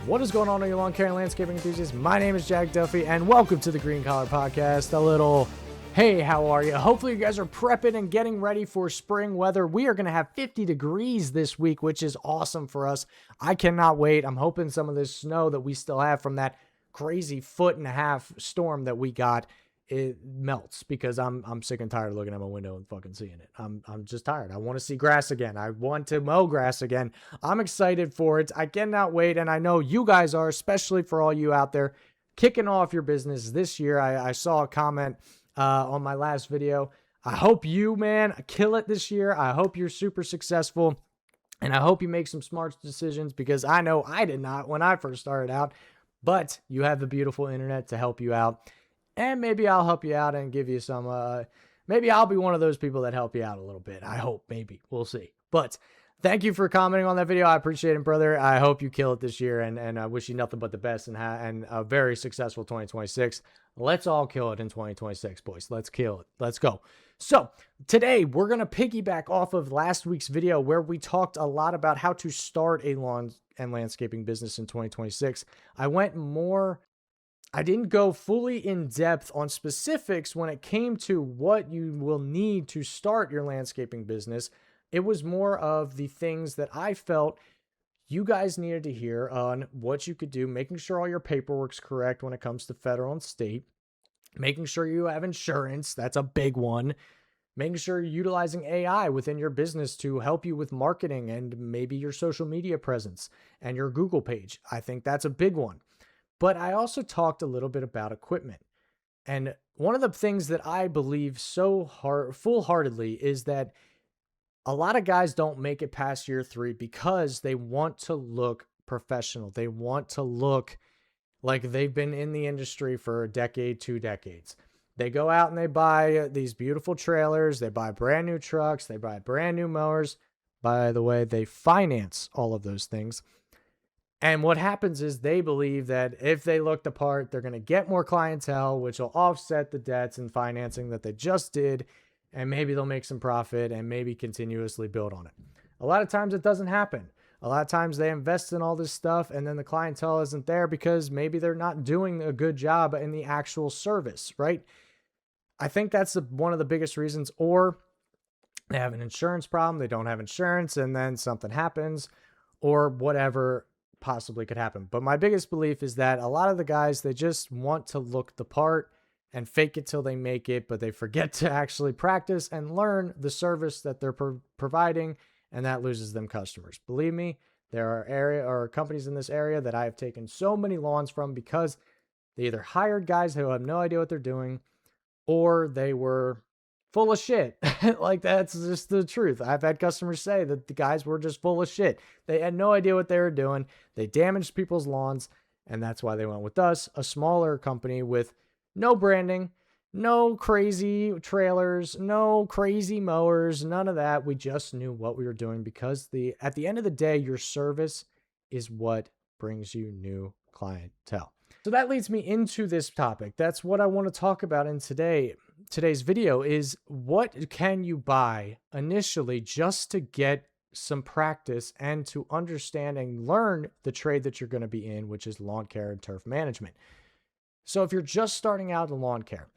What is going on, your lawn care and landscaping enthusiasts? My name is Jack Duffy, and welcome to the Green Collar Podcast. A little, hey, how are you? Hopefully you guys are prepping and getting ready for spring weather. We are going to have 50 degrees this week, which is awesome for us. I cannot wait. I'm hoping some of this snow that we still have from that crazy 1.5 foot storm that we got, it melts, because I'm sick and tired of looking at my window and fucking seeing it. I'm just tired. I want to see grass again. I want to mow grass again. I'm excited for it. I cannot wait. And I know you guys are, especially for all you out there kicking off your business this year. I saw a comment on my last video. I hope you, man, kill it this year. I hope you're super successful. And I hope you make some smart decisions, because I know I did not when I first started out. But you have the beautiful internet to help you out. And maybe I'll help you out and give you some, maybe I'll be one of those people that help you out a little bit. I hope, maybe. We'll see. But thank you for commenting on that video. I appreciate it, brother. I hope you kill it this year, and I wish you nothing but the best and a very successful 2026. Let's all kill it in 2026, boys. Let's kill it. Let's go. So today we're going to piggyback off of last week's video where we talked a lot about how to start a lawn and landscaping business in 2026. I didn't go fully in depth on specifics when it came to what you will need to start your landscaping business. It was more of the things that I felt you guys needed to hear on what you could do, making sure all your paperwork's correct when it comes to federal and state, making sure you have insurance. That's a big one. Making sure you're utilizing AI within your business to help you with marketing and maybe your social media presence and your Google page. I think that's a big one. But I also talked a little bit about equipment. And one of the things that I believe full-heartedly is that a lot of guys don't make it past year 3 because they want to look professional. They want to look like they've been in the industry for a decade, 2 decades. They go out and they buy these beautiful trailers. They buy brand new trucks. They buy brand new mowers. By the way, they finance all of those things. And what happens is they believe that if they look the part, they're going to get more clientele, which will offset the debts and financing that they just did. And maybe they'll make some profit and maybe continuously build on it. A lot of times it doesn't happen. A lot of times they invest in all this stuff and then the clientele isn't there because maybe they're not doing a good job in the actual service, right? I think that's one of the biggest reasons. Or they have an insurance problem. They don't have insurance and then something happens or whatever possibly could happen. But my biggest belief is that a lot of the guys, they just want to look the part and fake it till they make it, but they forget to actually practice and learn the service that they're providing, and that loses them customers. Believe me, there are companies in this area that I have taken so many lawns from because they either hired guys who have no idea what they're doing or they were full of shit. Like, that's just the truth. I've had customers say that the guys were just full of shit. They had no idea what they were doing. They damaged people's lawns, and that's why they went with us, a smaller company with no branding, no crazy trailers, no crazy mowers, none of that. We just knew what we were doing because at the end of the day, your service is what brings you new clientele. So that leads me into this topic. That's what I want to talk about in today's video is what can you buy initially just to get some practice and to understand and learn the trade that you're going to be in, which is lawn care and turf management. So if you're just starting out in lawn care,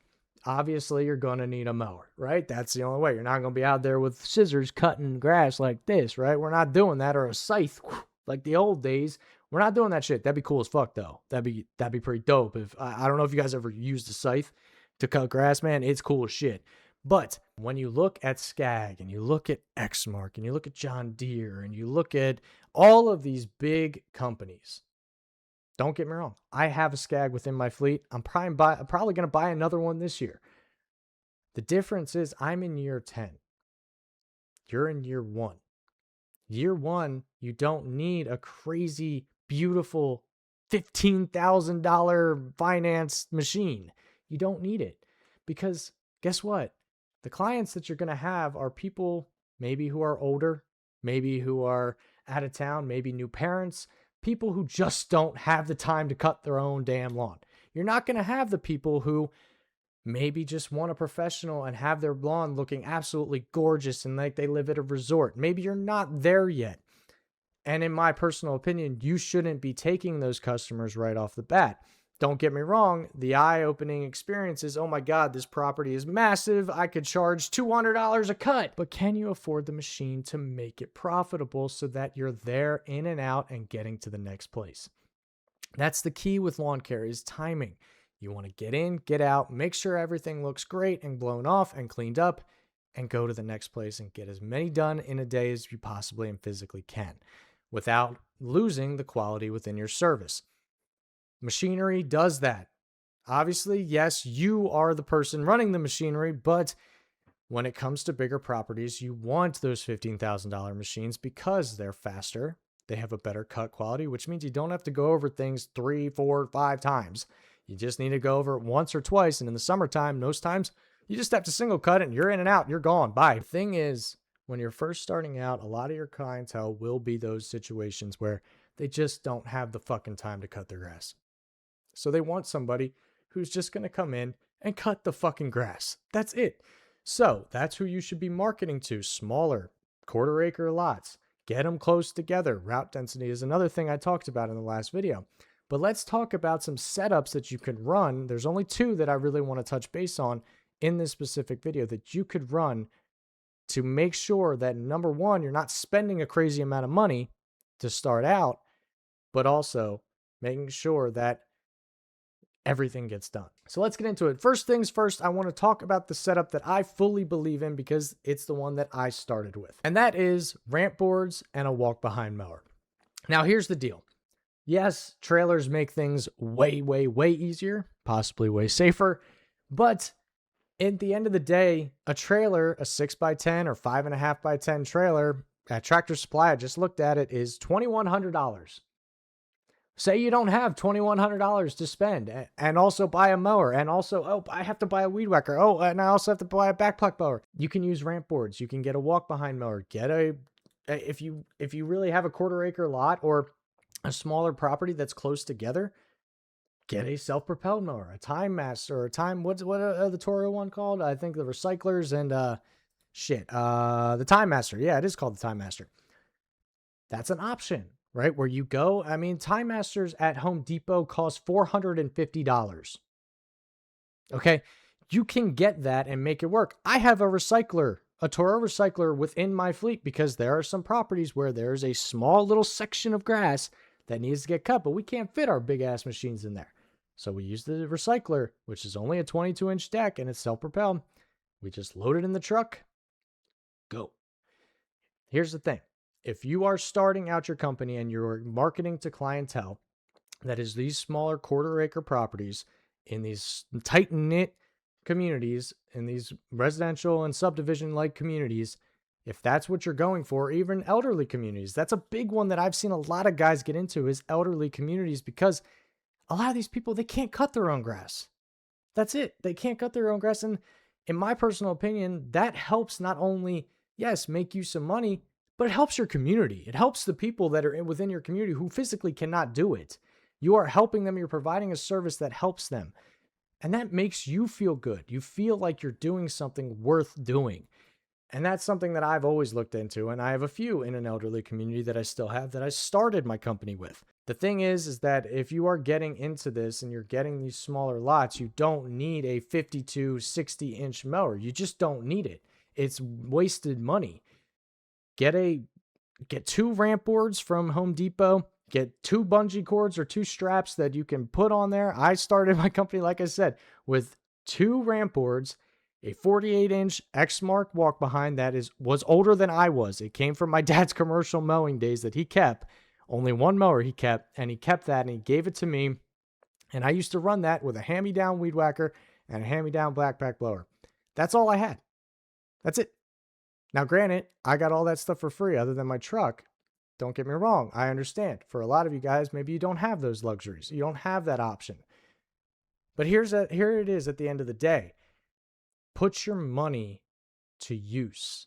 obviously you're going to need a mower, right? That's the only way. You're not going to be out there with scissors cutting grass like this, right? We're not doing that, or a scythe like the old days. We're not doing that shit. That'd be cool as fuck though. That'd be pretty dope. If I don't know if you guys ever used a scythe to cut grass, man, it's cool as shit. But when you look at Skag and you look at Exmark and you look at John Deere and you look at all of these big companies, don't get me wrong, I have a Skag within my fleet. I'm probably going to buy another one this year. The difference is I'm in year 10. You're in year 1. Year 1, you don't need a crazy, beautiful $15,000 finance machine. You don't need it because guess what? The clients that you're going to have are people maybe who are older, maybe who are out of town, maybe new parents, people who just don't have the time to cut their own damn lawn. You're not going to have the people who maybe just want a professional and have their lawn looking absolutely gorgeous and like they live at a resort. Maybe you're not there yet. And in my personal opinion, you shouldn't be taking those customers right off the bat. Don't get me wrong, the eye-opening experience is, oh my God, this property is massive. I could charge $200 a cut. But can you afford the machine to make it profitable so that you're there in and out and getting to the next place? That's the key with lawn care is timing. You want to get in, get out, make sure everything looks great and blown off and cleaned up, and go to the next place and get as many done in a day as you possibly and physically can without losing the quality within your service. Machinery does that. Obviously, yes, you are the person running the machinery, but when it comes to bigger properties, you want those $15,000 machines because they're faster. They have a better cut quality, which means you don't have to go over things 3, 4, 5 times. You just need to go over it once or twice. And in the summertime, most times, you just have to single cut it and you're in and out. You're gone. Bye. The thing is, when you're first starting out, a lot of your clientele will be those situations where they just don't have the fucking time to cut their grass. So they want somebody who's just going to come in and cut the fucking grass. That's it. So that's who you should be marketing to. Smaller, quarter acre lots. Get them close together. Route density is another thing I talked about in the last video. But let's talk about some setups that you could run. There's only 2 that I really want to touch base on in this specific video that you could run to make sure that, number one, you're not spending a crazy amount of money to start out, but also making sure that everything gets done. So let's get into it. First things first, I want to talk about the setup that I fully believe in because it's the one that I started with. And that is ramp boards and a walk behind mower. Now here's the deal. Yes, trailers make things way, way, way easier, possibly way safer. But at the end of the day, a trailer, a 6x10 or 5.5x10 trailer at Tractor Supply, I just looked at it, is $2,100. Say you don't have $2,100 to spend and also buy a mower and also, oh, I have to buy a weed whacker. Oh, and I also have to buy a backpack mower. You can use ramp boards. You can get a walk behind mower. If you really have a quarter acre lot or a smaller property that's close together, get a self-propelled mower, a Time Master, or what the Toro one called? I think the Recyclers and the Time Master. Yeah, it is called the Time Master. That's an option, right? Where you go. I mean, Time Masters at Home Depot cost $450. Okay, you can get that and make it work. I have a recycler, a Toro recycler within my fleet because there are some properties where there's a small little section of grass that needs to get cut, but we can't fit our big ass machines in there. So we use the recycler, which is only a 22-inch deck and it's self-propelled. We just load it in the truck, go. Here's the thing. If you are starting out your company and you're marketing to clientele that is these smaller quarter acre properties in these tight-knit communities, in these residential and subdivision-like communities, if that's what you're going for, even elderly communities, that's a big one that I've seen a lot of guys get into is elderly communities because a lot of these people, they can't cut their own grass. That's it. They can't cut their own grass. And in my personal opinion, that helps not only, yes, make you some money, but it helps your community. It helps the people that are within your community who physically cannot do it. You are helping them. You're providing a service that helps them. And that makes you feel good. You feel like you're doing something worth doing. And that's something that I've always looked into. And I have a few in an elderly community that I still have that I started my company with. The thing is that if you are getting into this and you're getting these smaller lots, you don't need a 52, 60-inch mower. You just don't need it. It's wasted money. Get 2 ramp boards from Home Depot. Get 2 bungee cords or 2 straps that you can put on there. I started my company, like I said, with 2 ramp boards, a 48-inch Exmark walk behind that was older than I was. It came from my dad's commercial mowing days that he kept. Only one mower he kept, and he kept that, and he gave it to me. And I used to run that with a hand-me-down weed whacker and a hand-me-down backpack blower. That's all I had. That's it. Now, granted, I got all that stuff for free other than my truck. Don't get me wrong. I understand. For a lot of you guys, maybe you don't have those luxuries. You don't have that option. But here it is at the end of the day. Put your money to use.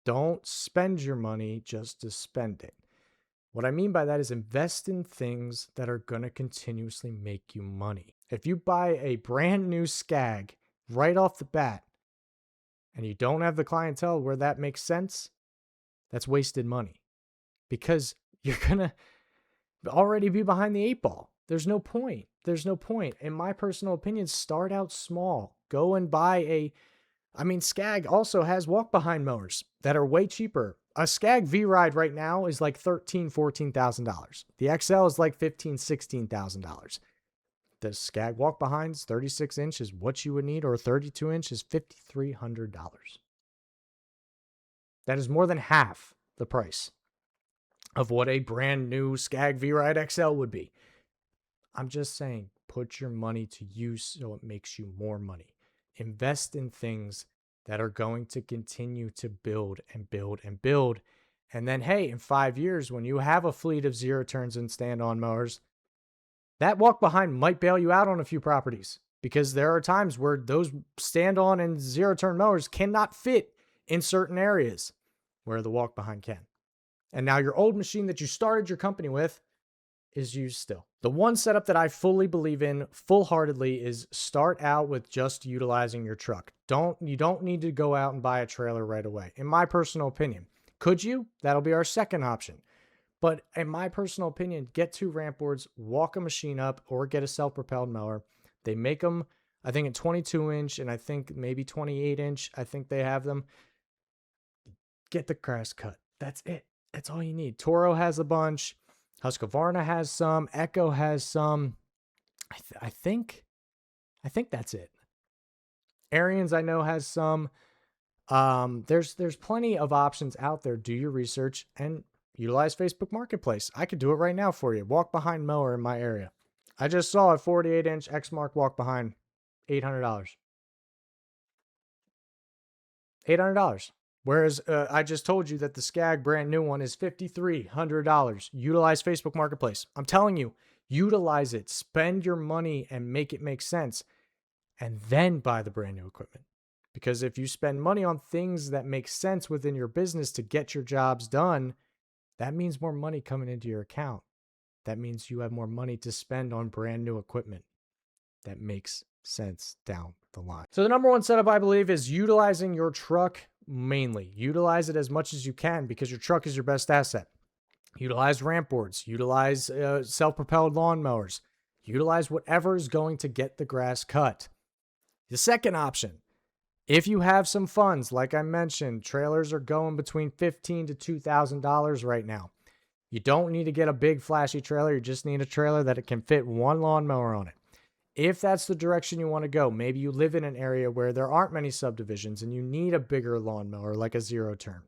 Don't spend your money just to spend it. What I mean by that is invest in things that are going to continuously make you money. If you buy a brand new Skag right off the bat and you don't have the clientele where that makes sense, that's wasted money. Because you're going to already be behind the 8 ball. There's no point. There's no point. In my personal opinion, start out small. Go and buy Skag also has walk behind mowers that are way cheaper. A Skag V-Ride right now is like $13,000, $14,000. The XL is like $15,000, $16,000. The Skag walk behinds 36 inch is what you would need, or 32 inch is $5,300. That is more than half the price of what a brand new Skag V-Ride XL would be. I'm just saying, put your money to use so it makes you more money. Invest in things that are going to continue to build and build and build. And then, hey, in 5 years, when you have a fleet of zero turns and stand-on mowers, that walk behind might bail you out on a few properties, because there are times where those stand-on and zero turn mowers cannot fit in certain areas where the walk behind can. And now your old machine that you started your company with is used still. The one setup that I fully believe in full-heartedly is start out with just utilizing your truck. You don't need to go out and buy a trailer right away, in my personal opinion. Could you? That'll be our second option. But in my personal opinion, get 2 ramp boards, walk a machine up, or get a self-propelled mower. They make them, I think, in 22 inch and I think maybe 28 inch. I think they have them. Get the grass cut. That's it. That's all you need. Toro has a bunch. Husqvarna has some. Echo has some. I think that's it. Ariens, I know, has some. There's plenty of options out there. Do your research and utilize Facebook Marketplace. I could do it right now for you. Walk behind mower in my area. I just saw a 48 inch Exmark walk behind, $800. $800. Whereas I just told you that the Skag brand new one is $5,300. Utilize Facebook Marketplace. I'm telling you, utilize it. Spend your money and make it make sense. And then buy the brand new equipment. Because if you spend money on things that make sense within your business to get your jobs done, that means more money coming into your account. That means you have more money to spend on brand new equipment. That makes sense down the line. So the number one setup, I believe, is utilizing your truck mainly. Utilize it as much as you can, because your truck is your best asset. Utilize ramp boards. Utilize self-propelled lawnmowers. Utilize whatever is going to get the grass cut. The second option, if you have some funds, like I mentioned, trailers are going between $1,500 to $2,000 right now. You don't need to get a big flashy trailer. You just need a trailer that it can fit one lawnmower on it. If that's the direction you want to go, maybe you live in an area where there aren't many subdivisions and you need a bigger lawnmower like a zero turn.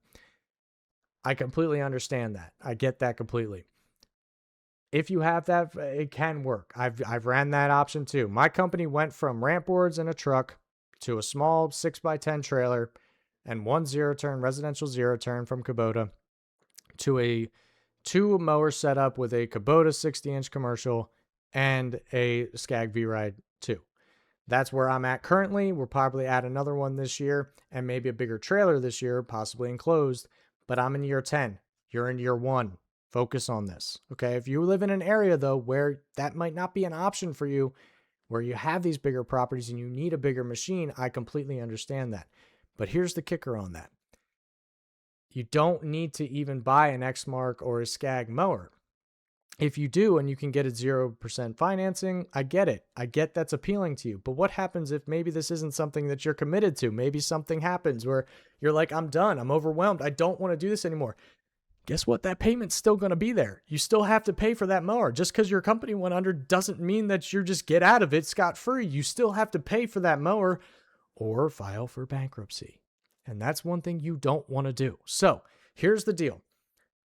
I completely understand that. I get that completely. If you have that, it can work. I've ran that option too. My company went from ramp boards and a truck to a small 6x10 trailer and one zero turn, residential zero turn from Kubota, to a 2 mower setup with a Kubota 60-inch commercial and a Skag V-Ride 2. That's where I'm at currently. We'll probably add another one this year and maybe a bigger trailer this year, possibly enclosed, but I'm in year 10. You're in year 1. Focus on this. Okay. If you live in an area though, where that might not be an option for you, where you have these bigger properties and you need a bigger machine, I completely understand that. But here's the kicker on that. You don't need to even buy an Exmark or a Skag mower. If you do and you can get a 0% financing, I get it. I get that's appealing to you. But what happens if maybe this isn't something that you're committed to? Maybe something happens where you're like, I'm done. I'm overwhelmed. I don't want to do this anymore. Guess what? That payment's still going to be there. You still have to pay for that mower. Just because your company went under doesn't mean that you just get out of it scot-free. You still have to pay for that mower or file for bankruptcy. And that's one thing you don't want to do. So here's the deal.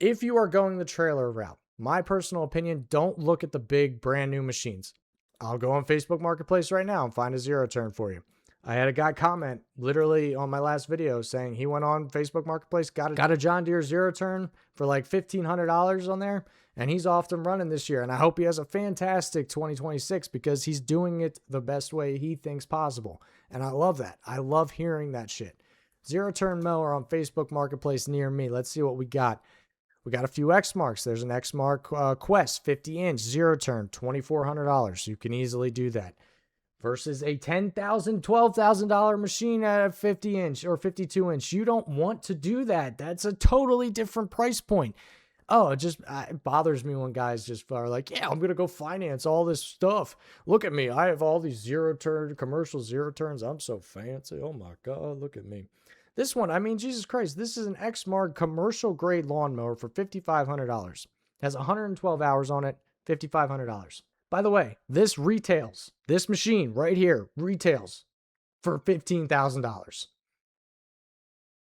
If you are going the trailer route, my personal opinion, don't look at the big brand new machines. I'll go on Facebook Marketplace right now and find a zero turn for you. I had a guy comment literally on my last video saying he went on Facebook Marketplace, got a John Deere zero turn for like $1,500 on there, and he's off and running this year. And I hope he has a fantastic 2026 because he's doing it the best way he thinks possible. And I love that. I love hearing that shit. Zero turn mower on Facebook Marketplace near me. Let's see what we got. We got a few Exmarks. There's an Exmark Quest 50-inch zero turn, $2,400. You can easily do that. Versus a $10,000, $12,000 machine at a 50-inch or 52-inch. You don't want to do that. That's a totally different price point. Oh, it bothers me when guys just are like, yeah, I'm going to go finance all this stuff. Look at me. I have all these commercial zero turns. I'm so fancy. Oh my God, look at me. This one, I mean, Jesus Christ, this is an Exmark commercial grade lawnmower for $5,500. Has 112 hours on it, $5,500. By the way, this machine right here retails for $15,000.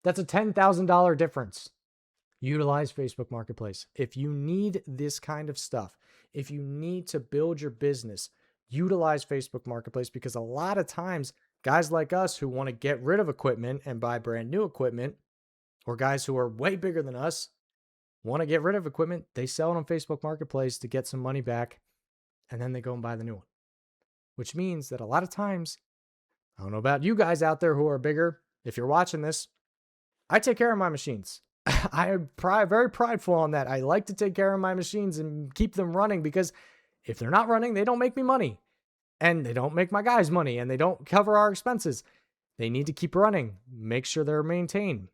That's a $10,000 difference. Utilize Facebook Marketplace. If you need this kind of stuff, if you need to build your business, utilize Facebook Marketplace, because a lot of times guys like us who want to get rid of equipment and buy brand new equipment, or guys who are way bigger than us want to get rid of equipment, they sell it on Facebook Marketplace to get some money back, and then they go and buy the new one. Which means that a lot of times, I don't know about you guys out there who are bigger, if you're watching this, I take care of my machines. I am very prideful on that. I like to take care of my machines and keep them running, because if they're not running, they don't make me money, and they don't make my guys money, and they don't cover our expenses. They need to keep running. Make sure they're maintained.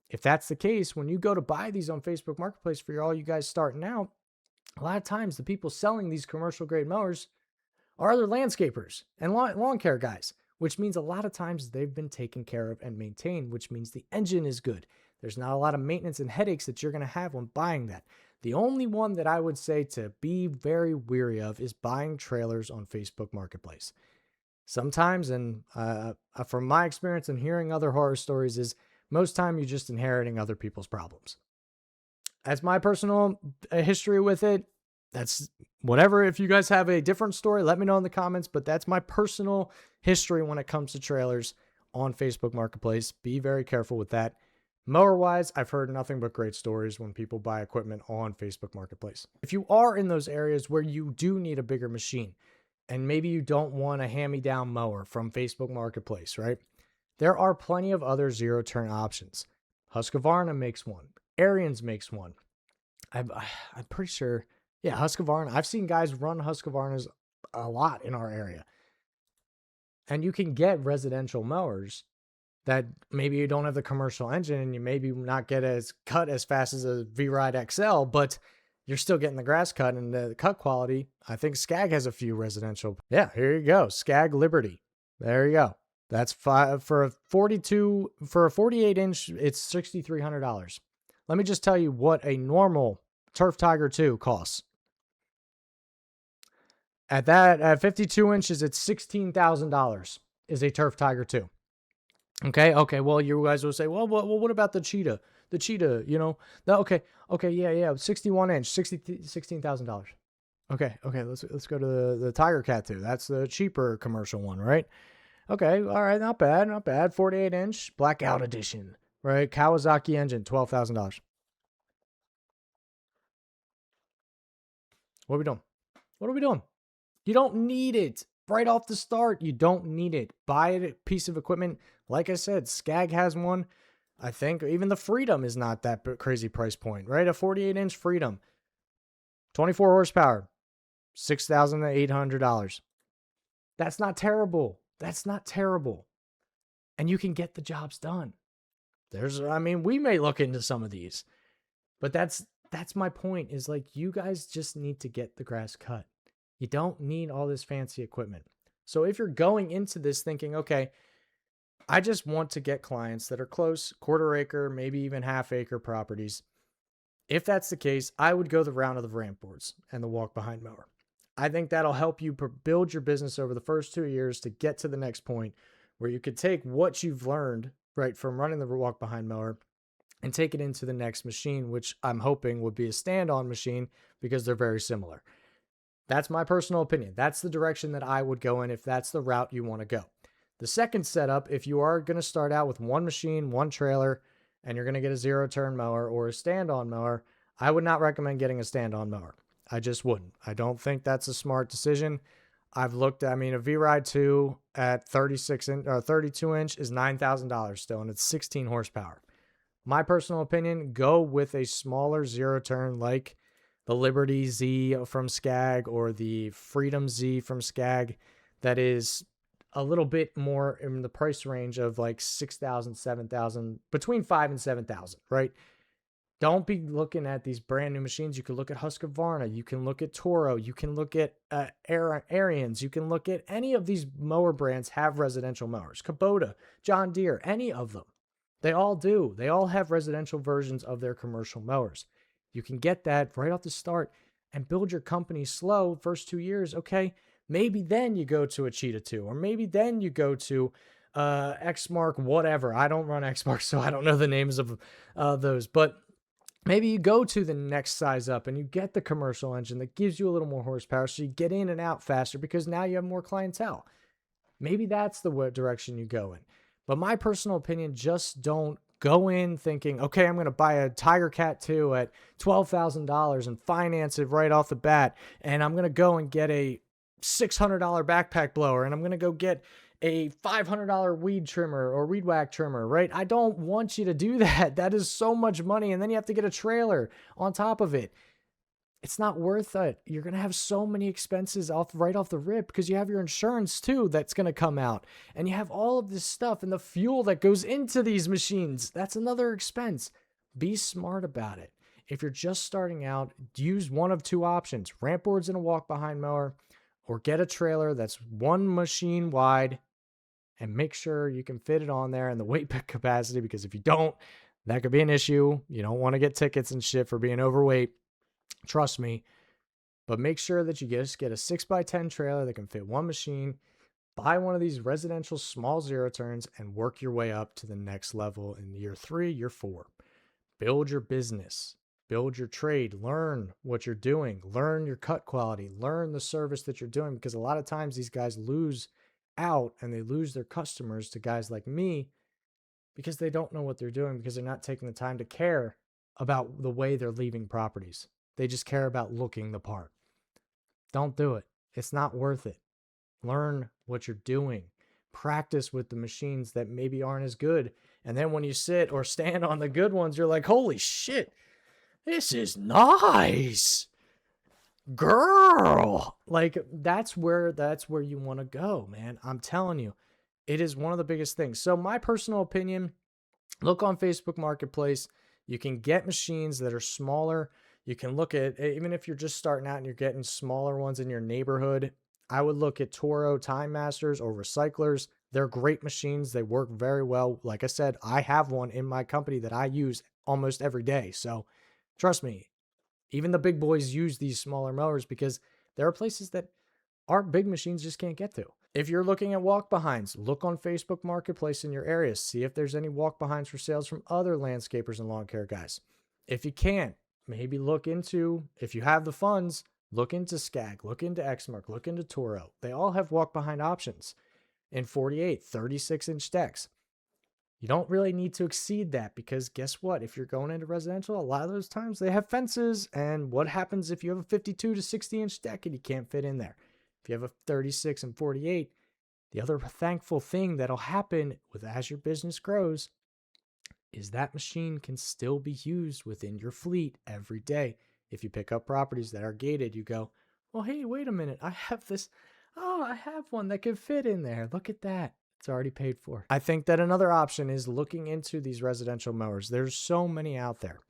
If that's the case, when you go to buy these on Facebook Marketplace for all you guys starting out, a lot of times the people selling these commercial grade mowers are other landscapers and lawn care guys, which means a lot of times they've been taken care of and maintained, which means the engine is good. There's not a lot of maintenance and headaches that you're going to have when buying that. The only one that I would say to be very weary of is buying trailers on Facebook Marketplace. Sometimes, and from my experience and hearing other horror stories, is most time you're just inheriting other people's problems. That's my personal history with it. That's whatever. If you guys have a different story, let me know in the comments, but that's my personal history when it comes to trailers on Facebook Marketplace. Be very careful with that. Mower wise, I've heard nothing but great stories when people buy equipment on Facebook Marketplace. If you are in those areas where you do need a bigger machine, and maybe you don't want a hand-me-down mower from Facebook Marketplace, right? There are plenty of other zero-turn options. Husqvarna makes one. Ariens makes one. I'm pretty sure, yeah, Husqvarna. I've seen guys run Husqvarnas a lot in our area. And you can get residential mowers that maybe you don't have the commercial engine, and you maybe not get as cut as fast as a V-Ride XL, but you're still getting the grass cut and the cut quality. I think Skag has a few residential. Yeah, here you go. Skag Liberty. There you go. That's for a 48 inch, it's $6,300. Let me just tell you what a normal Turf Tiger 2 costs. At 52 inches, it's $16,000 is a Turf Tiger 2. Okay. Well, you guys will say, well, what about the Cheetah? The Cheetah, okay, yeah, 61 inch, $16,000. Okay, let's go to the Tiger Cat 2. That's the cheaper commercial one, right? Okay, all right, not bad. 48 inch Blackout Edition, right? Kawasaki engine, $12,000. What are we doing? You don't need it. Right off the start, you don't need it. Buy a piece of equipment. Like I said, Skag has one. I think even the Freedom is not that crazy price point, right? A 48 inch Freedom, 24 horsepower, $6,800. That's not terrible. And you can get the jobs done. We may look into some of these, but that's my point, is like, you guys just need to get the grass cut. You don't need all this fancy equipment. So if you're going into this thinking, okay, I just want to get clients that are close, quarter acre, maybe even half acre properties. If that's the case, I would go the route of the ramp boards and the walk behind mower. I think that'll help you build your business over the first 2 years to get to the next point where you could take what you've learned, right, from running the walk behind mower and take it into the next machine, which I'm hoping would be a stand-on machine, because they're very similar. That's my personal opinion. That's the direction that I would go in if that's the route you want to go. The second setup, if you are going to start out with one machine, one trailer, and you're going to get a zero-turn mower or a stand-on mower, I would not recommend getting a stand-on mower. I just wouldn't. I don't think that's a smart decision. I've looked, a V-Ride 2 at 32 inch is $9,000 still, and it's 16 horsepower. My personal opinion, go with a smaller zero-turn like the Liberty Z from Skag or the Freedom Z from Skag, that is a little bit more in the price range of like $6,000, $7,000, between $5,000 and $7,000, right? Don't be looking at these brand new machines. You can look at Husqvarna. You can look at Toro. You can look at Ariens. You can look at any of these mower brands have residential mowers. Kubota, John Deere, any of them. They all do. They all have residential versions of their commercial mowers. You can get that right off the start and build your company slow first 2 years. Okay, maybe then you go to a Cheetah 2, or maybe then you go to Xmark, whatever. I don't run Xmark, so I don't know the names of those, but maybe you go to the next size up and you get the commercial engine that gives you a little more horsepower so you get in and out faster because now you have more clientele. Maybe that's the direction you go in. But my personal opinion, just don't go in thinking, okay, I'm going to buy a Tiger Cat 2 at $12,000 and finance it right off the bat. And I'm going to go and get a $600 backpack blower. And I'm going to go get a $500 weed trimmer or weed whack trimmer, right? I don't want you to do that. That is so much money. And then you have to get a trailer on top of it. It's not worth it. You're going to have so many expenses right off the rip because you have your insurance too that's going to come out. And you have all of this stuff and the fuel that goes into these machines. That's another expense. Be smart about it. If you're just starting out, use one of two options: ramp boards and a walk behind mower, or get a trailer that's one machine wide and make sure you can fit it on there and the weight capacity, because if you don't, that could be an issue. You don't want to get tickets and shit for being overweight. Trust me. But make sure that you just get a 6x10 trailer that can fit one machine. Buy one of these residential small zero turns and work your way up to the next level in year 3, year 4. Build your business. Build your trade. Learn what you're doing. Learn your cut quality. Learn the service that you're doing, because a lot of times these guys lose out and they lose their customers to guys like me because they don't know what they're doing, because they're not taking the time to care about the way they're leaving properties. They just care about looking the part. Don't do it. It's not worth it. Learn what you're doing. Practice with the machines that maybe aren't as good. And then when you sit or stand on the good ones, you're like, holy shit, this is nice. Girl. Like, that's where you want to go, man. I'm telling you, it is one of the biggest things. So my personal opinion, look on Facebook Marketplace. You can get machines that are smaller. You can look at, even if you're just starting out and you're getting smaller ones in your neighborhood, I would look at Toro Time Masters or Recyclers. They're great machines. They work very well. Like I said, I have one in my company that I use almost every day. So trust me, even the big boys use these smaller mowers because there are places that our big machines just can't get to. If you're looking at walk behinds, look on Facebook Marketplace in your area. See if there's any walk behinds for sales from other landscapers and lawn care guys. If you can't, maybe look into, if you have the funds, look into Skag, look into Exmark, look into Toro. They all have walk behind options in 48, 36-inch decks. You don't really need to exceed that, because guess what? If you're going into residential, a lot of those times they have fences. And what happens if you have a 52 to 60-inch deck and you can't fit in there? If you have a 36 and 48, the other thankful thing that'll happen as your business grows is that machine can still be used within your fleet every day. If you pick up properties that are gated, you go, well, hey, wait a minute. I have this. Oh, I have one that can fit in there. Look at that. It's already paid for. I think that another option is looking into these residential mowers. There's so many out there.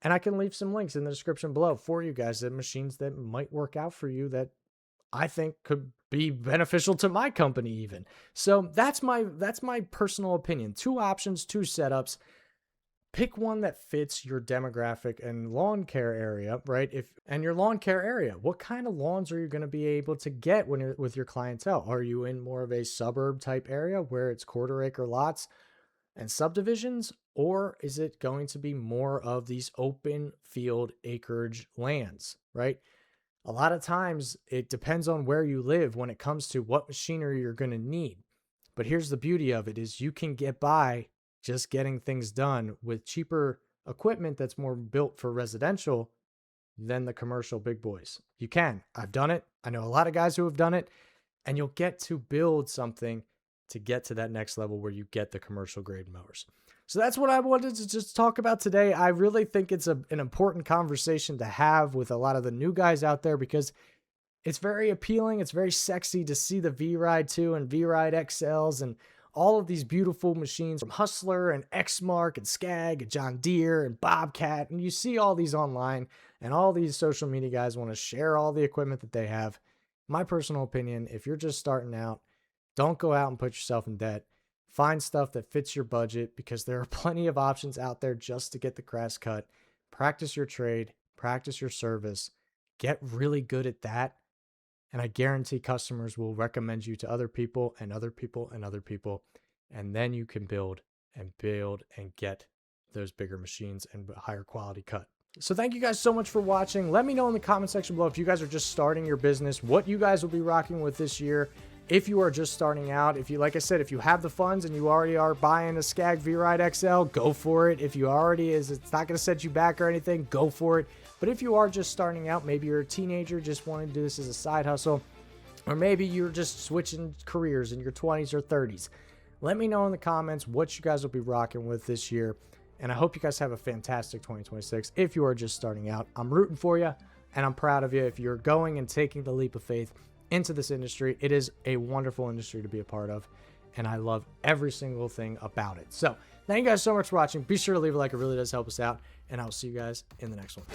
And I can leave some links in the description below for you guys, that machines that might work out for you that I think could be beneficial to my company even. So that's my personal opinion. 2 options, 2 setups. Pick one that fits your demographic and lawn care area, right? And your lawn care area, what kind of lawns are you going to be able to get when you're with your clientele? Are you in more of a suburb type area where it's 1/4 acre lots and subdivisions? Or is it going to be more of these open field acreage lands, right? A lot of times it depends on where you live when it comes to what machinery you're going to need. But here's the beauty of it, is you can get by just getting things done with cheaper equipment that's more built for residential than the commercial big boys. You can. I've done it. I know a lot of guys who have done it, and you'll get to build something to get to that next level where you get the commercial grade mowers. So that's what I wanted to just talk about today. I really think it's an important conversation to have with a lot of the new guys out there, because it's very appealing. It's very sexy to see the V-Ride 2 and V-Ride XLs and all of these beautiful machines from Hustler and Exmark and Skag and John Deere and Bobcat. And you see all these online, and all these social media guys want to share all the equipment that they have. My personal opinion, if you're just starting out, don't go out and put yourself in debt. Find stuff that fits your budget, because there are plenty of options out there just to get the grass cut. Practice your trade, practice your service, get really good at that. And I guarantee customers will recommend you to other people and other people and other people. And then you can build and get those bigger machines and higher quality cut. So thank you guys so much for watching. Let me know in the comment section below if you guys are just starting your business, what you guys will be rocking with this year. If you are just starting out, if you, like I said, if you have the funds and you already are buying a Skag V-Ride XL, go for it. If you already it's not going to set you back or anything, go for it. But if you are just starting out, maybe you're a teenager, just wanting to do this as a side hustle, or maybe you're just switching careers in your 20s or 30s, let me know in the comments what you guys will be rocking with this year. And I hope you guys have a fantastic 2026. If you are just starting out, I'm rooting for you, and I'm proud of you if you're going and taking the leap of faith into this industry. It is a wonderful industry to be a part of, and I love every single thing about it. So thank you guys so much for watching. Be sure to leave a like. It really does help us out, and I will see you guys in the next one.